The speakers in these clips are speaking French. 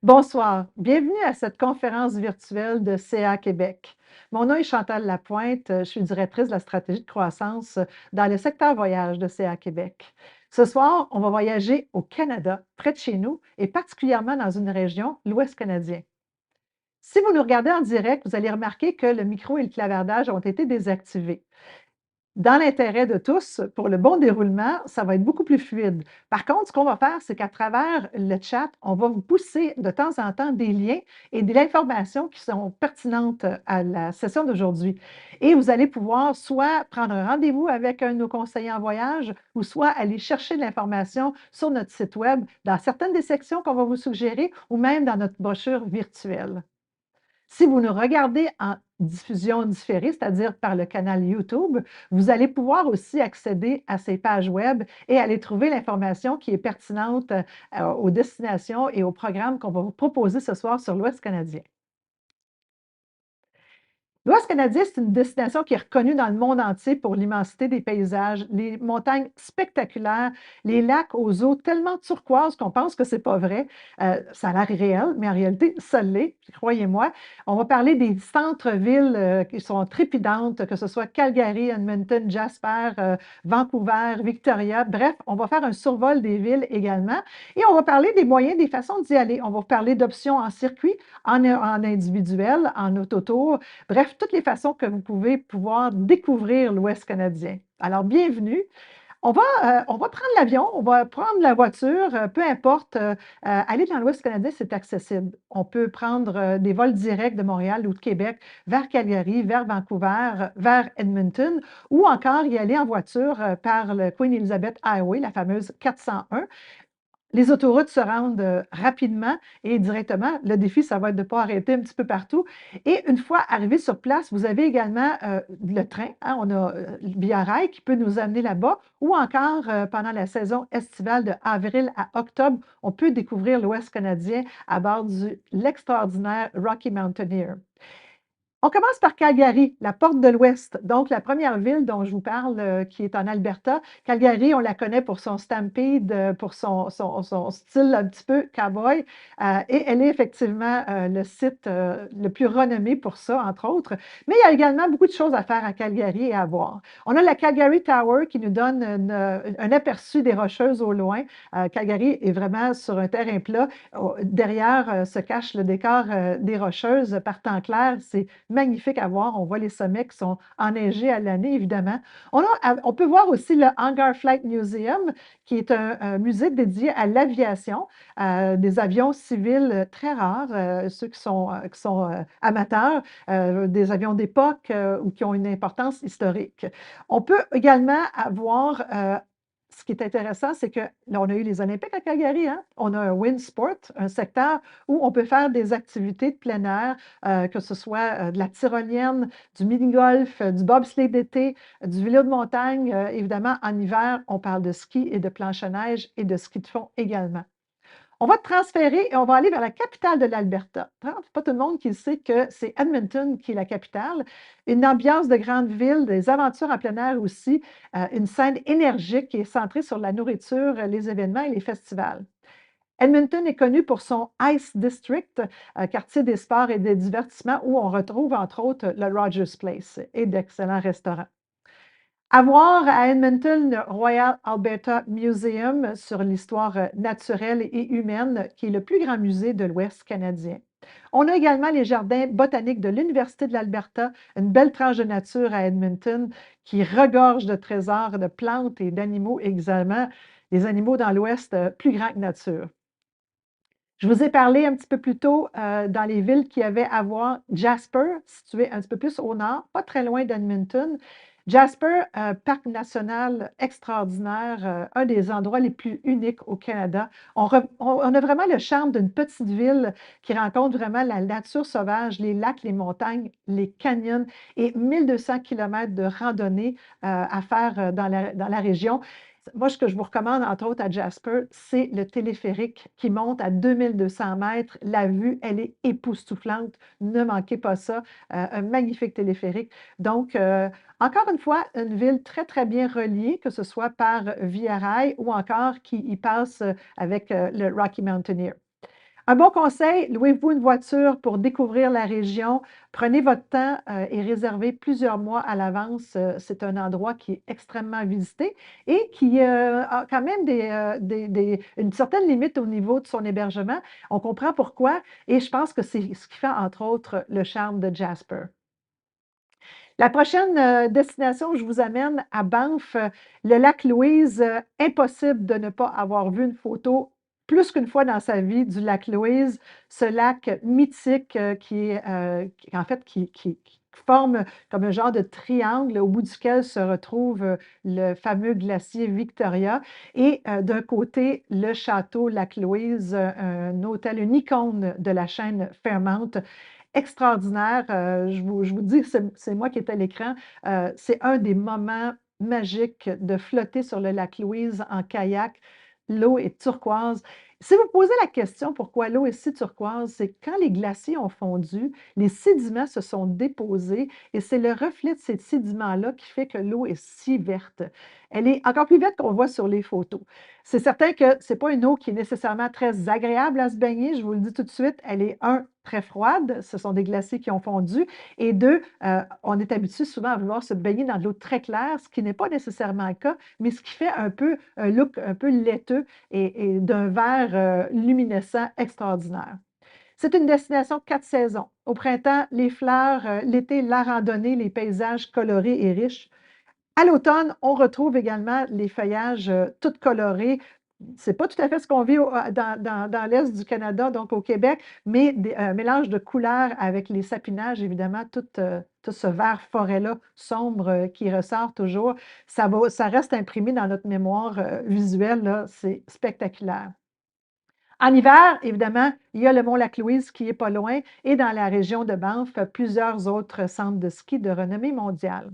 Bonsoir, bienvenue à cette conférence virtuelle de CA Québec. Mon nom est Chantal Lapointe, je suis directrice de la stratégie de croissance dans le secteur voyage de CA Québec. Ce soir, on va voyager au Canada, près de chez nous, et particulièrement dans une région, l'Ouest canadien. Si vous nous regardez en direct, vous allez remarquer que le micro et le clavardage ont été désactivés. Dans l'intérêt de tous, pour le bon déroulement, ça va être beaucoup plus fluide. Par contre, ce qu'on va faire, c'est qu'à travers le chat, on va vous pousser de temps en temps des liens et de l'information qui sont pertinentes à la session d'aujourd'hui. Et vous allez pouvoir soit prendre un rendez-vous avec un de nos conseillers en voyage ou soit aller chercher de l'information sur notre site Web, dans certaines des sections qu'on va vous suggérer ou même dans notre brochure virtuelle. Si vous nous regardez en diffusion différée, c'est-à-dire par le canal YouTube, vous allez pouvoir aussi accéder à ces pages web et aller trouver l'information qui est pertinente aux destinations et aux programmes qu'on va vous proposer ce soir sur l'Ouest canadien. L'Ouest canadien, c'est une destination qui est reconnue dans le monde entier pour l'immensité des paysages, les montagnes spectaculaires, les lacs aux eaux tellement turquoises qu'on pense que c'est pas vrai. Ça a l'air réel, mais en réalité, ça l'est, croyez-moi. On va parler des centres-villes qui sont trépidantes, que ce soit Calgary, Edmonton, Jasper, Vancouver, Victoria. Bref, on va faire un survol des villes également. Et on va parler des moyens, des façons d'y aller. On va parler d'options en circuit, en individuel, en autotour. Bref, toutes les façons que vous pouvez pouvoir découvrir l'Ouest canadien. Alors, bienvenue. On va prendre l'avion, on va prendre la voiture, peu importe. Aller dans l'Ouest canadien, c'est accessible. On peut prendre des vols directs de Montréal ou de Québec vers Calgary, vers Vancouver, vers Edmonton, ou encore y aller en voiture par le Queen Elizabeth Highway, la fameuse 401. Les autoroutes se rendent rapidement et directement. Le défi, ça va être de ne pas arrêter un petit peu partout. Et une fois arrivé sur place, vous avez également le train. Hein, on a Via Rail qui peut nous amener là-bas. Ou encore, pendant la saison estivale de avril à octobre, on peut découvrir l'Ouest canadien à bord de l'extraordinaire Rocky Mountaineer. On commence par Calgary, la porte de l'Ouest, donc la première ville dont je vous parle, qui est en Alberta. Calgary, on la connaît pour son stampede, pour son style un petit peu cowboy, et elle est effectivement le site le plus renommé pour ça, entre autres. Mais il y a également beaucoup de choses à faire à Calgary et à voir. On a la Calgary Tower qui nous donne un aperçu des Rocheuses au loin. Calgary est vraiment sur un terrain plat. Derrière se cache le décor des Rocheuses par temps clair. C'est magnifique à voir. On voit les sommets qui sont enneigés à l'année, évidemment. On peut voir aussi le Hangar Flight Museum, qui est un musée dédié à l'aviation, des avions civils très rares, ceux qui sont amateurs, des avions d'époque ou qui ont une importance historique. On peut également avoir ce qui est intéressant, c'est que là, on a eu les Olympiques à Calgary, hein? On a un wind sport, un secteur où on peut faire des activités de plein air, que ce soit de la tyrolienne, du mini-golf, du bobsleigh d'été, du vélo de montagne. Évidemment, en hiver, on parle de ski et de planche à neige et de ski de fond également. On va te transférer et on va aller vers la capitale de l'Alberta. Hein, c'est pas tout le monde qui sait que c'est Edmonton qui est la capitale. Une ambiance de grande ville, des aventures en plein air aussi, une scène énergique qui est centrée sur la nourriture, les événements et les festivals. Edmonton est connu pour son Ice District, quartier des sports et des divertissements, où on retrouve entre autres le Rogers Place et d'excellents restaurants. À voir à Edmonton, le Royal Alberta Museum sur l'histoire naturelle et humaine, qui est le plus grand musée de l'Ouest canadien. On a également les jardins botaniques de l'Université de l'Alberta, une belle tranche de nature à Edmonton qui regorge de trésors, de plantes et d'animaux, également des animaux dans l'Ouest plus grands que nature. Je vous ai parlé un petit peu plus tôt dans les villes qui avaient à voir Jasper, situé un petit peu plus au nord, pas très loin d'Edmonton. Jasper, parc national extraordinaire, un des endroits les plus uniques au Canada. On a vraiment le charme d'une petite ville qui rencontre vraiment la nature sauvage, les lacs, les montagnes, les canyons et 1200 kilomètres de randonnée à faire dans la région. Moi, ce que je vous recommande, entre autres à Jasper, c'est le téléphérique qui monte à 2200 mètres. La vue, elle est époustouflante. Ne manquez pas ça. Un magnifique téléphérique. Donc, encore une fois, une ville très, très bien reliée, que ce soit par Via Rail ou encore qui y passe avec le Rocky Mountaineer. Un bon conseil, louez-vous une voiture pour découvrir la région. Prenez votre temps, et réservez plusieurs mois à l'avance. C'est un endroit qui est extrêmement visité et qui, a quand même des une certaine limite au niveau de son hébergement. On comprend pourquoi et je pense que c'est ce qui fait, entre autres, le charme de Jasper. La prochaine, destination où je vous amène à Banff, le lac Louise, impossible de ne pas avoir vu une photo plus qu'une fois dans sa vie du lac Louise. Ce lac mythique, qui en fait qui forme comme un genre de triangle au bout duquel se retrouve, le fameux glacier Victoria et d'un côté, le château Lac Louise, un hôtel, une icône de la chaîne Fairmount extraordinaire. Je vous dis, c'est moi qui étais à l'écran. C'est un des moments magiques de flotter sur le lac Louise en kayak. L'eau est turquoise. Si vous posez la question pourquoi l'eau est si turquoise, c'est quand les glaciers ont fondu, les sédiments se sont déposés et c'est le reflet de ces sédiments-là qui fait que l'eau est si verte. Elle est encore plus verte qu'on voit sur les photos. C'est certain que ce n'est pas une eau qui est nécessairement très agréable à se baigner, je vous le dis tout de suite. Elle est, un, très froide, ce sont des glaciers qui ont fondu, et deux, on est habitué souvent à vouloir se baigner dans de l'eau très claire, ce qui n'est pas nécessairement le cas, mais ce qui fait un peu un look un peu laiteux et d'un vert luminescent extraordinaire. C'est une destination 4 saisons. Au printemps, les fleurs, l'été, la randonnée, les paysages colorés et riches. À l'automne, on retrouve également les feuillages, tout colorés. C'est pas tout à fait ce qu'on vit dans l'est du Canada, donc au Québec, mais un mélange de couleurs avec les sapinages, évidemment, tout ce vert forêt-là sombre, qui ressort toujours. Ça reste imprimé dans notre mémoire, visuelle, là, c'est spectaculaire. En hiver, évidemment, il y a le Mont-Lac-Louise qui est pas loin et dans la région de Banff, plusieurs autres centres de ski de renommée mondiale.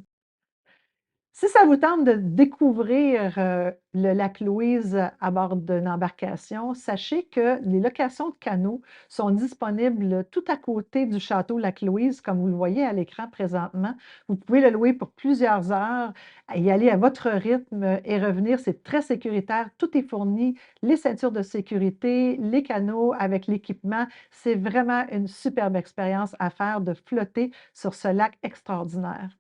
Si ça vous tente de découvrir, le lac Louise à bord d'une embarcation, sachez que les locations de canots sont disponibles tout à côté du château Lac Louise, comme vous le voyez à l'écran présentement. Vous pouvez le louer pour plusieurs heures, y aller à votre rythme et revenir. C'est très sécuritaire, tout est fourni, les ceintures de sécurité, les canots avec l'équipement. C'est vraiment une superbe expérience à faire de flotter sur ce lac extraordinaire.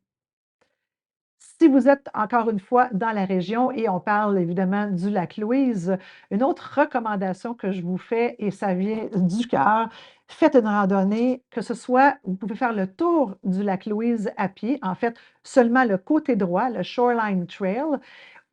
Si vous êtes encore une fois dans la région et on parle évidemment du lac Louise, une autre recommandation que je vous fais, et ça vient du cœur, faites une randonnée, que ce soit, vous pouvez faire le tour du lac Louise à pied, en fait, seulement le côté droit, le Shoreline Trail,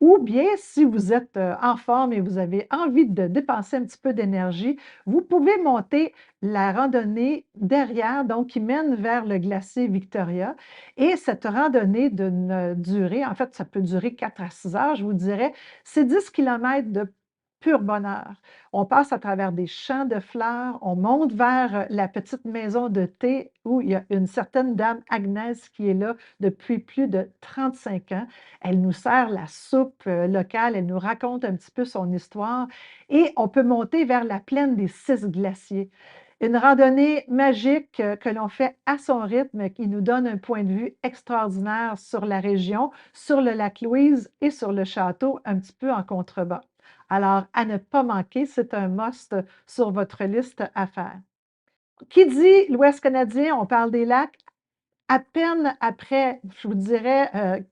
ou bien, si vous êtes en forme et vous avez envie de dépenser un petit peu d'énergie, vous pouvez monter la randonnée derrière, donc qui mène vers le glacier Victoria. Et cette randonnée d'une durée, en fait, ça peut durer 4 à 6 heures, je vous dirais, c'est 10 kilomètres de pur bonheur. On passe à travers des champs de fleurs, on monte vers la petite maison de thé où il y a une certaine dame Agnès qui est là depuis plus de 35 ans. Elle nous sert la soupe, locale, elle nous raconte un petit peu son histoire et on peut monter vers la plaine des 6 glaciers. Une randonnée magique, que l'on fait à son rythme, qui nous donne un point de vue extraordinaire sur la région, sur le lac Louise et sur le château, un petit peu en contrebas. Alors, à ne pas manquer, c'est un must sur votre liste à faire. Qui dit l'Ouest canadien, on parle des lacs. À peine après, je vous dirais,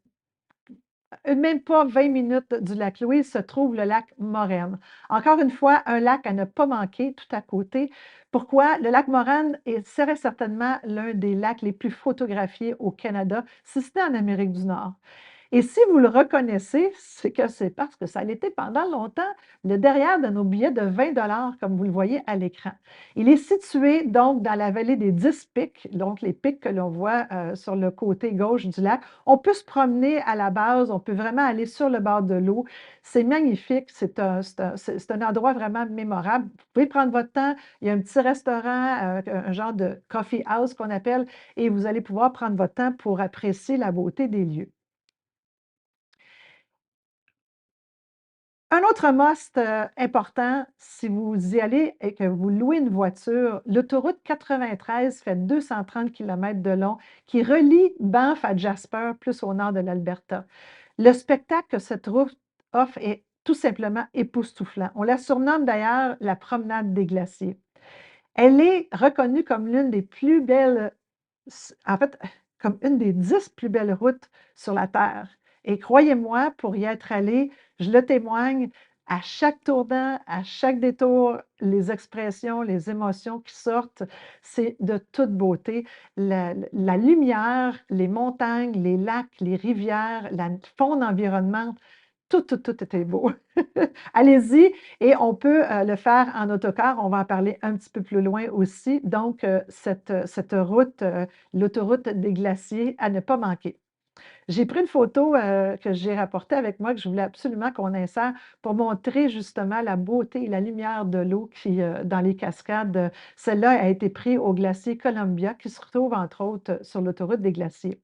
même pas 20 minutes du lac Louise se trouve le lac Moraine. Encore une fois, un lac à ne pas manquer tout à côté. Pourquoi? Le lac Moraine serait certainement l'un des lacs les plus photographiés au Canada, si ce n'est en Amérique du Nord. Et si vous le reconnaissez, c'est que c'est parce que ça l'était pendant longtemps le derrière de nos billets de 20 comme vous le voyez à l'écran. Il est situé donc dans la vallée des 10 pics, donc les pics que l'on voit sur le côté gauche du lac. On peut se promener à la base, on peut vraiment aller sur le bord de l'eau. C'est magnifique, c'est un endroit vraiment mémorable. Vous pouvez prendre votre temps, il y a un petit restaurant, un genre de coffee house qu'on appelle, et vous allez pouvoir prendre votre temps pour apprécier la beauté des lieux. Un autre must, important, si vous y allez et que vous louez une voiture, l'autoroute 93 fait 230 kilomètres de long qui relie Banff à Jasper, plus au nord de l'Alberta. Le spectacle que cette route offre est tout simplement époustouflant. On la surnomme d'ailleurs la promenade des glaciers. Elle est reconnue comme l'une des plus belles, en fait, comme une des 10 plus belles routes sur la Terre. Et croyez-moi, pour y être allée, je le témoigne, à chaque tournant, à chaque détour, les expressions, les émotions qui sortent, c'est de toute beauté. La lumière, les montagnes, les lacs, les rivières, la faune environnante, tout était beau. Allez-y et on peut, le faire en autocar. On va en parler un petit peu plus loin aussi. Donc, cette route, l'autoroute des glaciers à ne pas manquer. J'ai pris une photo, que j'ai rapportée avec moi, que je voulais absolument qu'on insère pour montrer justement la beauté et la lumière de l'eau qui, dans les cascades. Celle-là a été prise au glacier Columbia qui se retrouve entre autres sur l'autoroute des glaciers.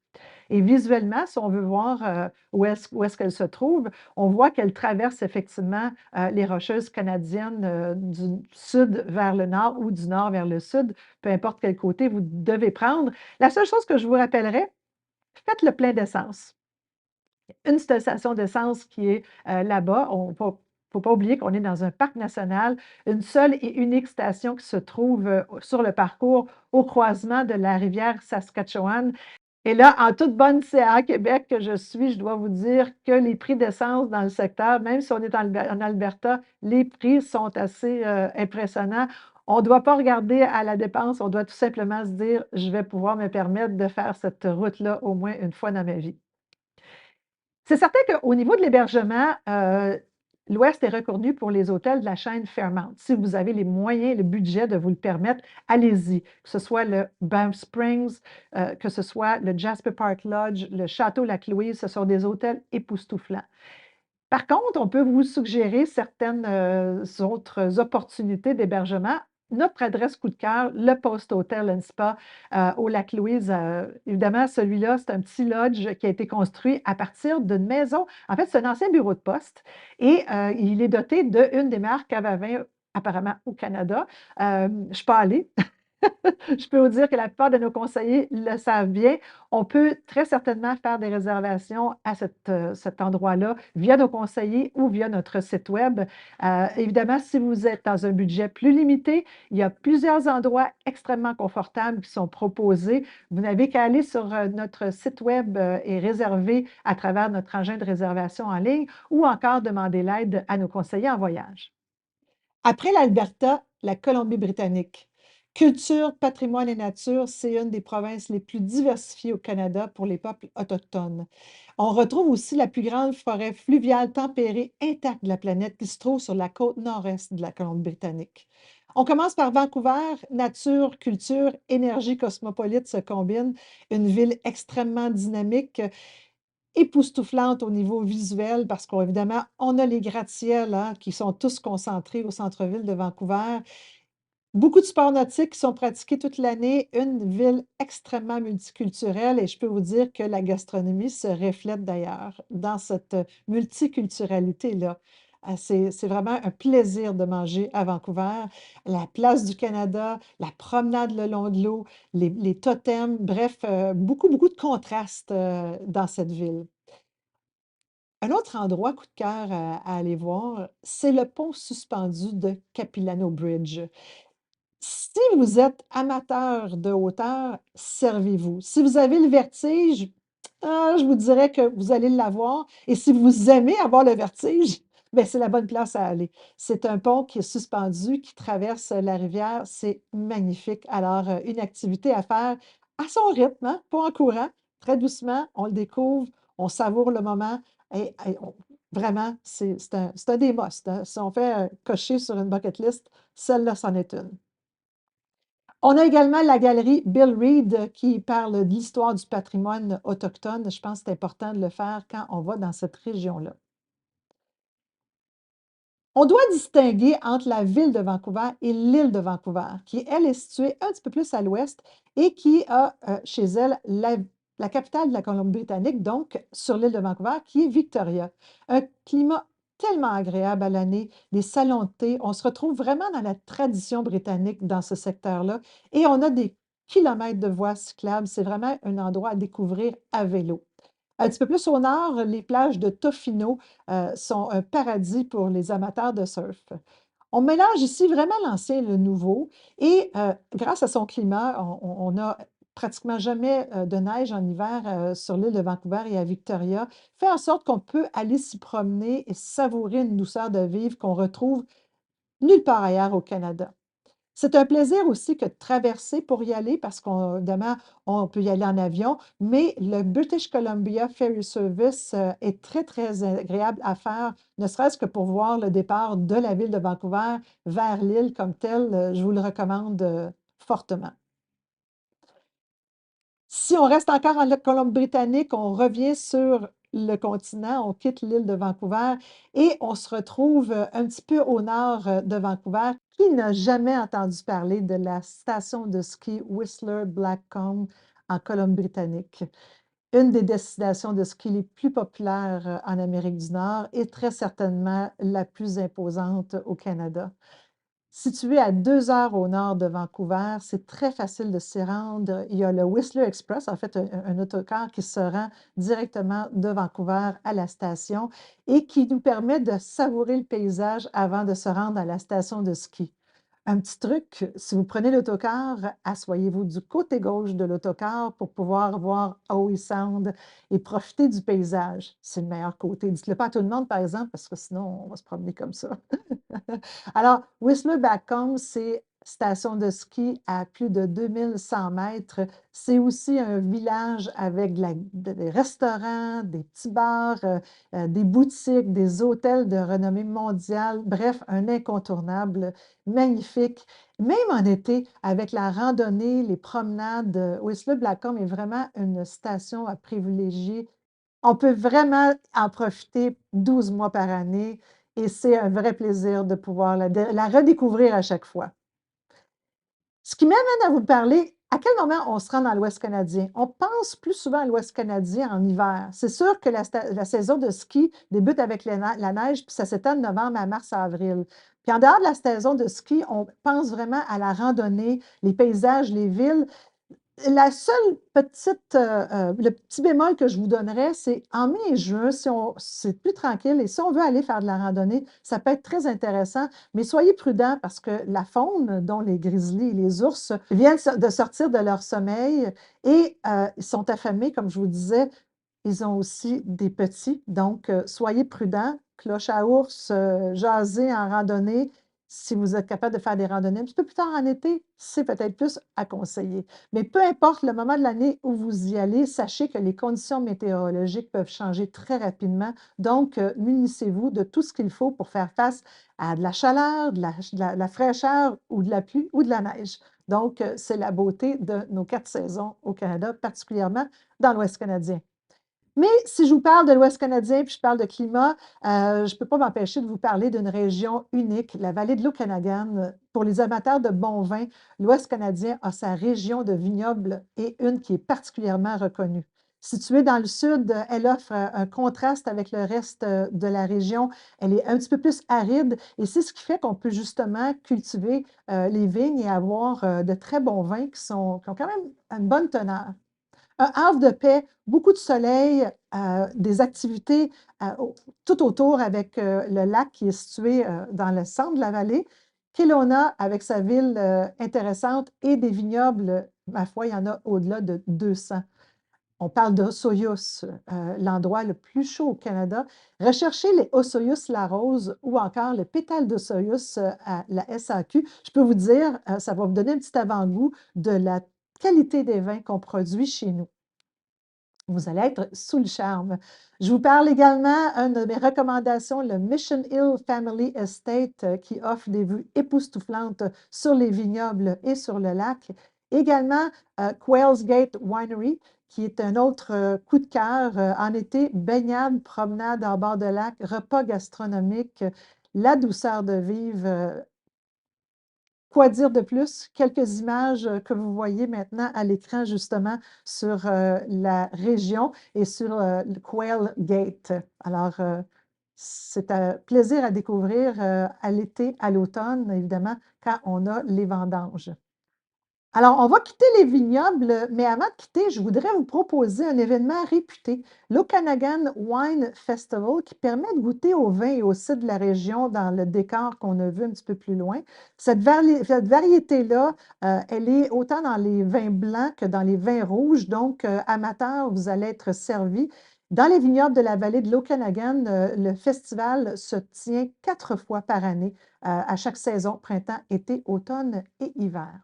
Et visuellement, si on veut voir où est-ce qu'elle se trouve, on voit qu'elle traverse effectivement les Rocheuses canadiennes du sud vers le nord ou du nord vers le sud, peu importe quel côté vous devez prendre. La seule chose que je vous rappellerai, faites le plein d'essence. Une station d'essence qui est là-bas. Il ne faut pas oublier qu'on est dans un parc national, une seule et unique station qui se trouve sur le parcours au croisement de la rivière Saskatchewan. Et là, en toute bonne CA Québec que je suis, je dois vous dire que les prix d'essence dans le secteur, même si on est en Alberta, les prix sont assez impressionnants. On ne doit pas regarder à la dépense, on doit tout simplement se dire, je vais pouvoir me permettre de faire cette route-là au moins une fois dans ma vie. C'est certain qu'au niveau de l'hébergement, l'Ouest est reconnu pour les hôtels de la chaîne Fairmount. Si vous avez les moyens, le budget de vous le permettre, allez-y. Que ce soit le Banff Springs, que ce soit le Jasper Park Lodge, le Château Lac-Louise, ce sont des hôtels époustouflants. Par contre, on peut vous suggérer certaines autres opportunités d'hébergement. Notre adresse coup de cœur, le Post Hotel and Spa au Lac-Louise. Évidemment, celui-là, c'est un petit lodge qui a été construit à partir d'une maison. En fait, c'est un ancien bureau de poste et il est doté d'une des meilleures caves à vin apparemment au Canada. Je ne suis pas allée, je peux vous dire que la plupart de nos conseillers le savent bien. On peut très certainement faire des réservations à cet endroit-là via nos conseillers ou via notre site web. Évidemment, si vous êtes dans un budget plus limité, il y a plusieurs endroits extrêmement confortables qui sont proposés. Vous n'avez qu'à aller sur notre site web et réserver à travers notre engin de réservation en ligne ou encore demander l'aide à nos conseillers en voyage. Après l'Alberta, la Colombie-Britannique. Culture, patrimoine et nature, c'est une des provinces les plus diversifiées au Canada pour les peuples autochtones. On retrouve aussi la plus grande forêt fluviale tempérée intacte de la planète qui se trouve sur la côte nord-est de la Colombie-Britannique. On commence par Vancouver, nature, culture, énergie cosmopolite se combinent, une ville extrêmement dynamique époustouflante au niveau visuel parce qu'évidemment, on a les gratte-ciels hein, qui sont tous concentrés au centre-ville de Vancouver. Beaucoup de sports nautiques qui sont pratiqués toute l'année, une ville extrêmement multiculturelle et je peux vous dire que la gastronomie se reflète d'ailleurs dans cette multiculturalité-là. C'est vraiment un plaisir de manger à Vancouver. La place du Canada, la promenade le long de l'eau, les totems, bref, beaucoup de contrastes dans cette ville. Un autre endroit coup de cœur à aller voir, c'est le pont suspendu de Capilano Bridge. Si vous êtes amateur de hauteur, servez-vous. Si vous avez le vertige, je vous dirais que vous allez l'avoir et si vous aimez avoir le vertige, ben c'est la bonne place à aller. C'est un pont qui est suspendu, qui traverse la rivière, c'est magnifique. Alors, une activité à faire à son rythme, hein, pas en courant, très doucement, on le découvre, on savoure le moment et vraiment, c'est un des musts, hein. Si on fait, cocher sur une bucket list, celle-là, c'en est une. On a également la galerie Bill Reid qui parle de l'histoire du patrimoine autochtone. Je pense que c'est important de le faire quand on va dans cette région-là. On doit distinguer entre la ville de Vancouver et l'île de Vancouver, qui, elle, est située un petit peu plus à l'ouest et qui a chez elle la capitale de la Colombie-Britannique, donc sur l'île de Vancouver, qui est Victoria. Un climat tellement agréable à l'année, des salons de thé. On se retrouve vraiment dans la tradition britannique dans ce secteur-là et on a des kilomètres de voies cyclables. C'est vraiment un endroit à découvrir à vélo. Un petit peu plus au nord, les plages de Tofino sont un paradis pour les amateurs de surf. On mélange ici vraiment l'ancien et le nouveau et grâce à son climat, on a pratiquement jamais, de neige en hiver, sur l'île de Vancouver et à Victoria, fait en sorte qu'on peut aller s'y promener et savourer une douceur de vivre qu'on retrouve nulle part ailleurs au Canada. C'est un plaisir aussi que de traverser pour y aller parce qu'on évidemment, on peut y aller en avion, mais le British Columbia Ferry Service, est très, très agréable à faire, ne serait-ce que pour voir le départ de la ville de Vancouver vers l'île comme telle, je vous le recommande, fortement. Si on reste encore en Colombie-Britannique, on revient sur le continent, on quitte l'île de Vancouver et on se retrouve, un petit peu au nord, de Vancouver. Qui n'a jamais entendu parler de la station de ski Whistler Blackcomb en Colombie-Britannique? Une des destinations de ski les plus populaires, en Amérique du Nord et très certainement la plus imposante au Canada. Situé à 2 heures au nord de Vancouver, c'est très facile de s'y rendre. Il y a le Whistler Express, en fait, un autocar qui se rend directement de Vancouver à la station et qui nous permet de savourer le paysage avant de se rendre à la station de ski. Un petit truc, si vous prenez l'autocar, asseyez-vous du côté gauche de l'autocar pour pouvoir voir Howe Sound et profiter du paysage. C'est le meilleur côté. Dites-le pas à tout le monde, par exemple, parce que sinon on va se promener comme ça. Alors, Whistler Blackcomb, c'est station de ski à plus de 2100 mètres. C'est aussi un village avec des restaurants, des petits bars, des boutiques, des hôtels de renommée mondiale. Bref, un incontournable, magnifique. Même en été, avec la randonnée, les promenades, Whistler Blackcomb est vraiment une station à privilégier. On peut vraiment en profiter 12 mois par année et c'est un vrai plaisir de pouvoir la redécouvrir à chaque fois. Ce qui m'amène à vous parler, à quel moment on se rend dans l'Ouest canadien? On pense plus souvent à l'Ouest canadien en hiver. C'est sûr que la saison de ski débute avec la neige, puis ça s'étend de novembre à mars-avril. Puis en dehors de la saison de ski, on pense vraiment à la randonnée, les paysages, les villes. La seule petite, le petit bémol que je vous donnerais, c'est en mai et juin, si on c'est plus tranquille et si on veut aller faire de la randonnée, ça peut être très intéressant, mais soyez prudents parce que la faune, dont les grizzlies et les ours, viennent de sortir de leur sommeil et ils sont affamés, comme je vous disais. Ils ont aussi des petits, donc soyez prudents. Cloche à ours, jasez en randonnée. Si vous êtes capable de faire des randonnées un petit peu plus tard en été, c'est peut-être plus à conseiller. Mais peu importe le moment de l'année où vous y allez, sachez que les conditions météorologiques peuvent changer très rapidement. Donc, munissez-vous de tout ce qu'il faut pour faire face à de la chaleur, de la fraîcheur ou de la pluie ou de la neige. Donc, c'est la beauté de nos 4 saisons au Canada, particulièrement dans l'Ouest canadien. Mais si je vous parle de l'Ouest canadien, puis je parle de climat, je ne peux pas m'empêcher de vous parler d'une région unique, la vallée de l'Okanagan. Pour les amateurs de bons vins, l'Ouest canadien a sa région de vignobles et une qui est particulièrement reconnue. Située dans le sud, elle offre un contraste avec le reste de la région. Elle est un petit peu plus aride et c'est ce qui fait qu'on peut justement cultiver les vignes et avoir de très bons vins qui ont quand même une bonne teneur. Un havre de paix, beaucoup de soleil, des activités, au tout autour avec, le lac qui est situé, dans le centre de la vallée. Kelowna avec sa ville, intéressante et des vignobles, ma foi, il y en a au-delà de 200. On parle d'Osoyus, l'endroit le plus chaud au Canada. Recherchez les Osoyoos La Rose ou encore le pétale d'Osoyus, à la SAQ. Je peux vous dire, ça va vous donner un petit avant-goût de la qualité des vins qu'on produit chez nous. Vous allez être sous le charme. Je vous parle également, une de mes recommandations, le Mission Hill Family Estate, qui offre des vues époustouflantes sur les vignobles et sur le lac. Également, Quails Gate Winery, qui est un autre coup de cœur en été, baignade, promenade en bord de lac, repas gastronomiques, la douceur de vivre. Quoi dire de plus? Quelques images, que vous voyez maintenant à l'écran justement sur, la région et sur, le Quail Gate. Alors, c'est un plaisir à découvrir, à l'été, à l'automne, évidemment, quand on a les vendanges. Alors, on va quitter les vignobles, mais avant de quitter, je voudrais vous proposer un événement réputé, l'Okanagan Wine Festival, qui permet de goûter au vin et au cidre de la région dans le décor qu'on a vu un petit peu plus loin. Cette variété-là, elle est autant dans les vins blancs que dans les vins rouges. Donc, amateurs, vous allez être servis. Dans les vignobles de la vallée de l'Okanagan, le festival se tient 4 fois par année, à chaque saison, printemps, été, automne et hiver.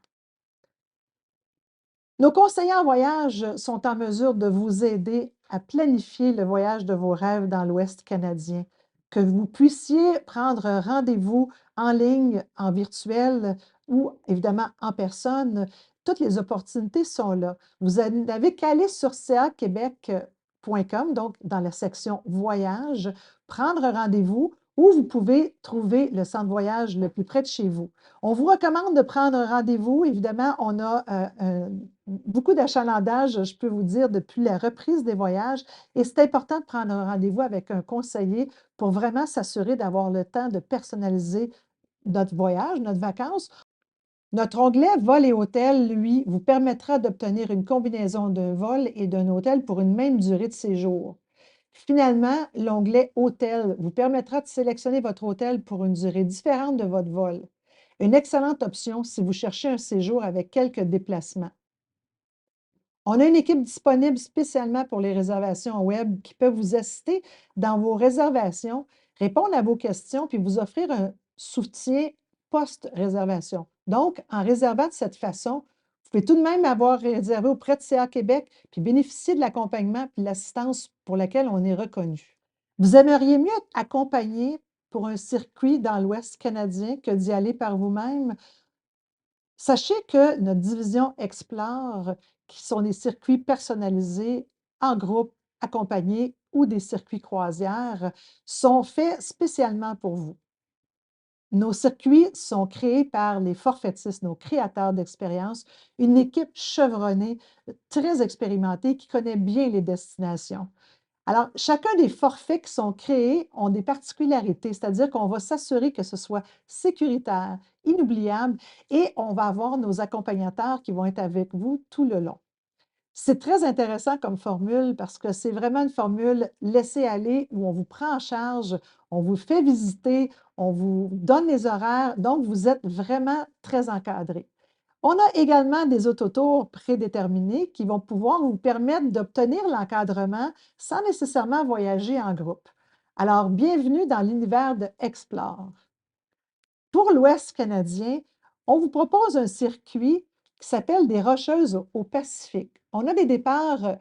Nos conseillers en voyage sont en mesure de vous aider à planifier le voyage de vos rêves dans l'Ouest canadien. Que vous puissiez prendre un rendez-vous en ligne, en virtuel ou évidemment en personne, toutes les opportunités sont là. N'avez qu'à aller sur caquebec.com, donc dans la section voyage, prendre un rendez-vous ou vous pouvez trouver le centre voyage le plus près de chez vous. On vous recommande de prendre un rendez-vous. Évidemment, on a beaucoup d'achalandage, je peux vous dire, depuis la reprise des voyages. Et c'est important de prendre un rendez-vous avec un conseiller pour vraiment s'assurer d'avoir le temps de personnaliser notre voyage, notre vacances. Notre onglet Vol et hôtel, lui, vous permettra d'obtenir une combinaison d'un vol et d'un hôtel pour une même durée de séjour. Finalement, l'onglet Hôtel vous permettra de sélectionner votre hôtel pour une durée différente de votre vol. Une excellente option si vous cherchez un séjour avec quelques déplacements. On a une équipe disponible spécialement pour les réservations web qui peut vous assister dans vos réservations, répondre à vos questions, puis vous offrir un soutien post-réservation. Donc, en réservant de cette façon, vous pouvez tout de même avoir réservé auprès de CA Québec, puis bénéficier de l'accompagnement et de l'assistance pour laquelle on est reconnu. Vous aimeriez mieux être accompagné pour un circuit dans l'Ouest canadien que d'y aller par vous-même? Sachez que notre division Explore, qui sont des circuits personnalisés en groupe, accompagnés ou des circuits croisières, sont faits spécialement pour vous. Nos circuits sont créés par les forfaitistes, nos créateurs d'expériences, une équipe chevronnée, très expérimentée, qui connaît bien les destinations. Alors, chacun des forfaits qui sont créés ont des particularités, c'est-à-dire qu'on va s'assurer que ce soit sécuritaire, inoubliable et on va avoir nos accompagnateurs qui vont être avec vous tout le long. C'est très intéressant comme formule parce que c'est vraiment une formule laissez aller où on vous prend en charge, on vous fait visiter, on vous donne les horaires, donc vous êtes vraiment très encadré. On a également des autotours prédéterminés qui vont pouvoir vous permettre d'obtenir l'encadrement sans nécessairement voyager en groupe. Alors, bienvenue dans l'univers de Explore. Pour l'Ouest canadien, on vous propose un circuit qui s'appelle des Rocheuses au Pacifique. On a des départs,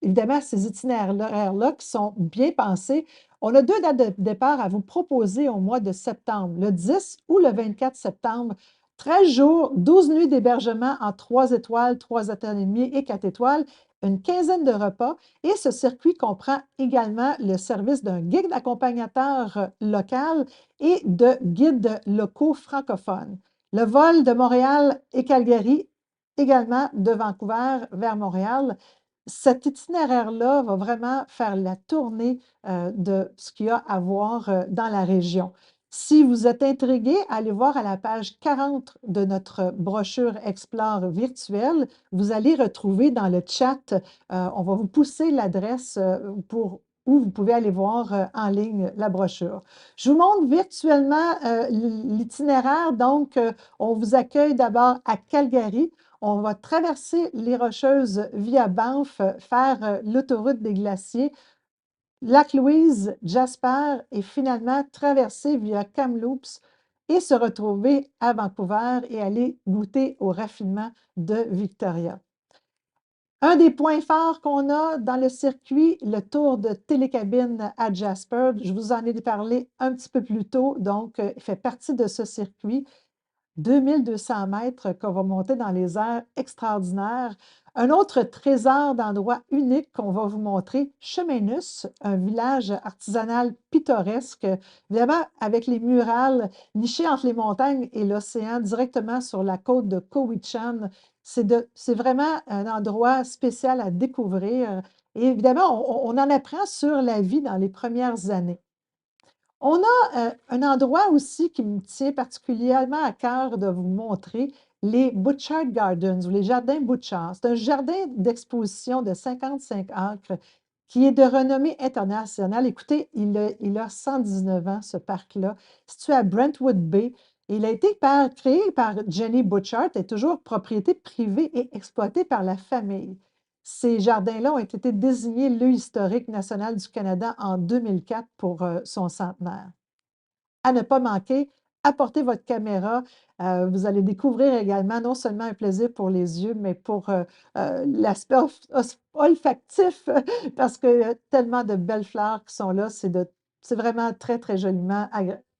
évidemment, ces itinéraires-là qui sont bien pensés. On a 2 dates de départ à vous proposer au mois de septembre, le 10 ou le 24 septembre. 13 jours, 12 nuits d'hébergement en 3 étoiles, 3 étoiles et demie et 4 étoiles, une quinzaine de repas. Et ce circuit comprend également le service d'un guide accompagnateur local et de guides locaux francophones. Le vol de Montréal et Calgary, également de Vancouver vers Montréal. Cet itinéraire-là va vraiment faire la tournée, de ce qu'il y a à voir, dans la région. Si vous êtes intrigué, allez voir à la page 40 de notre brochure Explore virtuelle. Vous allez retrouver dans le chat, on va vous pousser l'adresse, pour où vous pouvez aller voir, en ligne la brochure. Je vous montre virtuellement, l'itinéraire. Donc, on vous accueille d'abord à Calgary. On va traverser les Rocheuses via Banff, faire l'autoroute des glaciers, Lac-Louise, Jasper et finalement traverser via Kamloops et se retrouver à Vancouver et aller goûter au raffinement de Victoria. Un des points forts qu'on a dans le circuit, le tour de télécabine à Jasper, je vous en ai parlé un petit peu plus tôt, donc il fait partie de ce circuit. 2200 mètres qu'on va monter dans les airs extraordinaires. Un autre trésor d'endroit unique qu'on va vous montrer, Cheminus, un village artisanal pittoresque, vraiment avec les murales nichées entre les montagnes et l'océan, directement sur la côte de Cowichan. C'est vraiment un endroit spécial à découvrir. Et évidemment, on en apprend sur la vie dans les premières années. On a un endroit aussi qui me tient particulièrement à cœur de vous montrer, les Butchart Gardens ou les jardins Butchart. C'est un jardin d'exposition de 55 acres qui est de renommée internationale. Écoutez, il a 119 ans, ce parc-là, situé à Brentwood Bay. Il a été créé par Jenny Butchart et toujours propriété privée et exploité par la famille. Ces jardins-là ont été désignés lieu historique national du Canada en 2004 pour son centenaire. À ne pas manquer, apportez votre caméra. Vous allez découvrir également non seulement un plaisir pour les yeux, mais pour l'aspect olfactif, parce qu'il y a tellement de belles fleurs qui sont là. C'est vraiment très, très joliment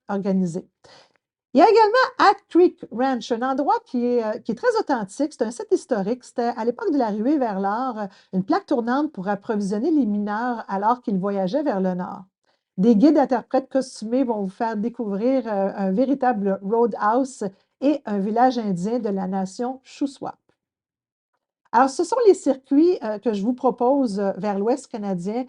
organisé. Il y a également Hat Creek Ranch, un endroit qui est très authentique. C'est un site historique. C'était à l'époque de la ruée vers l'or, une plaque tournante pour approvisionner les mineurs alors qu'ils voyageaient vers le nord. Des guides interprètes costumés vont vous faire découvrir un véritable roadhouse et un village indien de la nation Shuswap. Alors, ce sont les circuits que je vous propose vers l'Ouest canadien.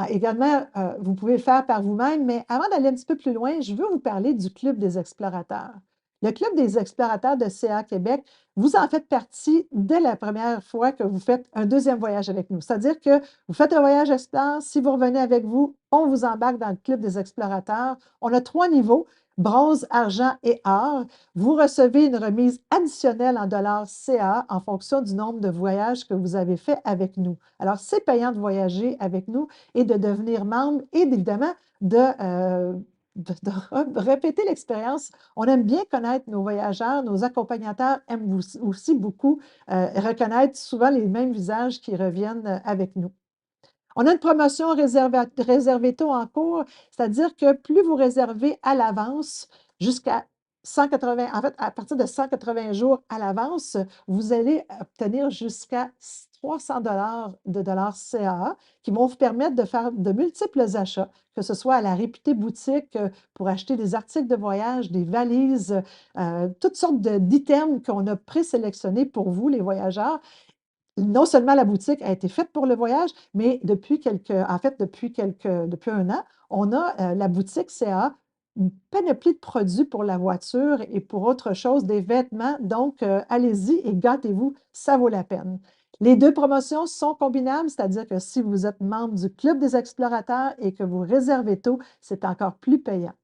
Également, vous pouvez le faire par vous-même, mais avant d'aller un petit peu plus loin, je veux vous parler du Club des explorateurs. Le Club des explorateurs de CA Québec, vous en faites partie dès la première fois que vous faites un deuxième voyage avec nous. C'est-à-dire que vous faites un voyage Explore, si vous revenez avec vous, on vous embarque dans le Club des explorateurs. On a 3 niveaux, bronze, argent et or. Vous recevez une remise additionnelle en dollars CA en fonction du nombre de voyages que vous avez fait avec nous. Alors, c'est payant de voyager avec nous et de devenir membre et évidemment de répéter l'expérience. On aime bien connaître nos voyageurs, nos accompagnateurs aiment aussi beaucoup reconnaître souvent les mêmes visages qui reviennent avec nous. On a une promotion réservée tôt en cours, c'est-à-dire que plus vous réservez à l'avance, jusqu'à 180, en fait, à partir de 180 jours à l'avance, vous allez obtenir jusqu'à 300 de dollars CAA qui vont vous permettre de faire de multiples achats, que ce soit à la réputée boutique pour acheter des articles de voyage, des valises, toutes sortes d'items qu'on a présélectionnés pour vous, les voyageurs. Non seulement la boutique a été faite pour le voyage, mais depuis 1 an, on a la boutique CA, une panoplie de produits pour la voiture et pour autre chose, des vêtements. Donc, allez-y et gâtez-vous, ça vaut la peine. Les 2 promotions sont combinables, c'est-à-dire que si vous êtes membre du Club des explorateurs et que vous réservez tôt, c'est encore plus payant.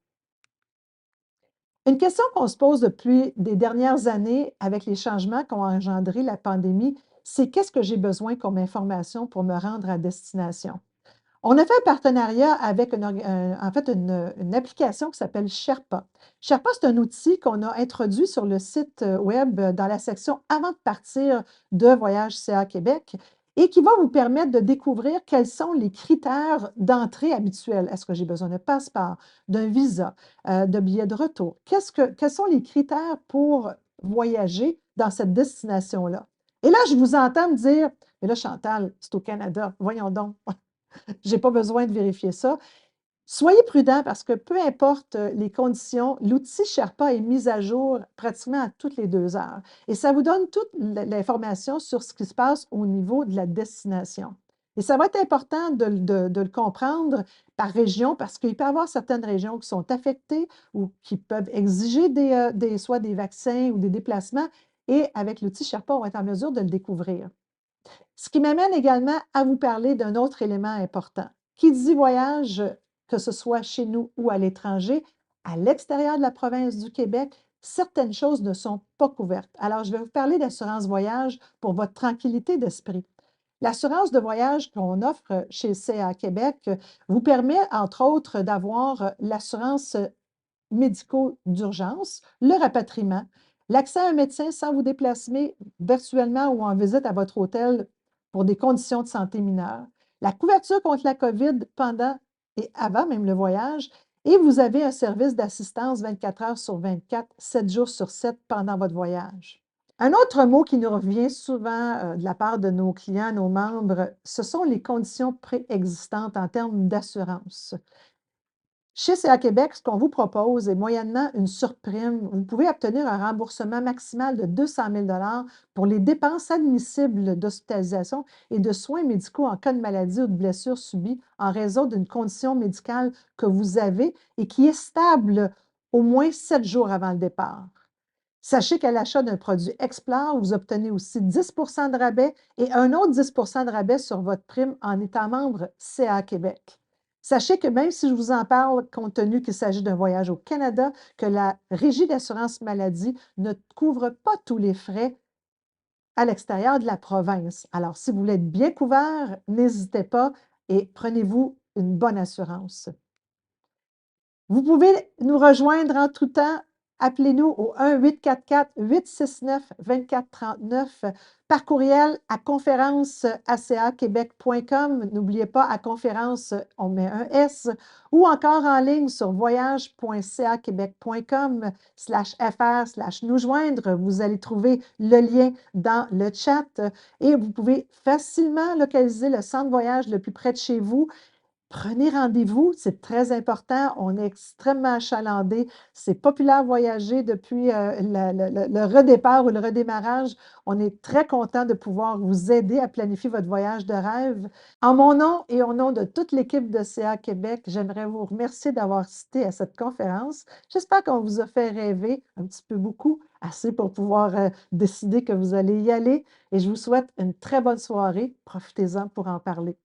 Une question qu'on se pose depuis des dernières années avec les changements qu'ont engendré la pandémie, c'est qu'est-ce que j'ai besoin comme information pour me rendre à destination? On a fait un partenariat avec en fait une application qui s'appelle Sherpa. Sherpa, c'est un outil qu'on a introduit sur le site web dans la section «Avant de partir» de Voyage CA Québec et qui va vous permettre de découvrir quels sont les critères d'entrée habituels. Est-ce que j'ai besoin d'un passeport, d'un visa, de billets de retour? Quels sont les critères pour voyager dans cette destination-là? Et là, je vous entends me dire: «Mais là, Chantal, c'est au Canada, voyons donc». J'ai pas besoin de vérifier ça. Soyez prudents parce que peu importe les conditions, l'outil Sherpa est mis à jour pratiquement à toutes les 2 heures et ça vous donne toute l'information sur ce qui se passe au niveau de la destination. Et ça va être important de le comprendre par région parce qu'il peut y avoir certaines régions qui sont affectées ou qui peuvent exiger soit des vaccins ou des déplacements et avec l'outil Sherpa, on va être en mesure de le découvrir. Ce qui m'amène également à vous parler d'un autre élément important. Qui dit voyage, que ce soit chez nous ou à l'étranger, à l'extérieur de la province du Québec, certaines choses ne sont pas couvertes. Alors, je vais vous parler d'assurance voyage pour votre tranquillité d'esprit. L'assurance de voyage qu'on offre chez CA Québec vous permet, entre autres, d'avoir l'assurance médicaux d'urgence, le rapatriement, l'accès à un médecin sans vous déplacer virtuellement ou en visite à votre hôtel pour des conditions de santé mineures, la couverture contre la COVID pendant et avant même le voyage, et vous avez un service d'assistance 24 heures sur 24, 7 jours sur 7 pendant votre voyage. Un autre mot qui nous revient souvent de la part de nos clients, nos membres, ce sont les conditions préexistantes en termes d'assurance. Chez CA Québec, ce qu'on vous propose est moyennement une surprime. Vous pouvez obtenir un remboursement maximal de 200 000 pour les dépenses admissibles d'hospitalisation et de soins médicaux en cas de maladie ou de blessure subie en raison d'une condition médicale que vous avez et qui est stable au moins 7 jours avant le départ. Sachez qu'à l'achat d'un produit Explore, vous obtenez aussi 10 de rabais et un autre 10 de rabais sur votre prime en étant membre CA Québec. Sachez que même si je vous en parle, compte tenu qu'il s'agit d'un voyage au Canada, que la Régie d'assurance maladie ne couvre pas tous les frais à l'extérieur de la province. Alors, si vous voulez être bien couvert, n'hésitez pas et prenez-vous une bonne assurance. Vous pouvez nous rejoindre en tout temps. Appelez-nous au 1-844-869-2439 par courriel à conférence@caquebec.com. N'oubliez pas, à conférence, on met un S, ou encore en ligne sur voyage.caquebec.com/fr/nous joindre. Vous allez trouver le lien dans le chat et vous pouvez facilement localiser le centre voyage le plus près de chez vous. Prenez rendez-vous, c'est très important. On est extrêmement achalandés. C'est populaire voyager depuis le redépart ou le redémarrage. On est très content de pouvoir vous aider à planifier votre voyage de rêve. En mon nom et au nom de toute l'équipe de CA Québec, j'aimerais vous remercier d'avoir assisté à cette conférence. J'espère qu'on vous a fait rêver un petit peu beaucoup, assez pour pouvoir décider que vous allez y aller. Et je vous souhaite une très bonne soirée. Profitez-en pour en parler.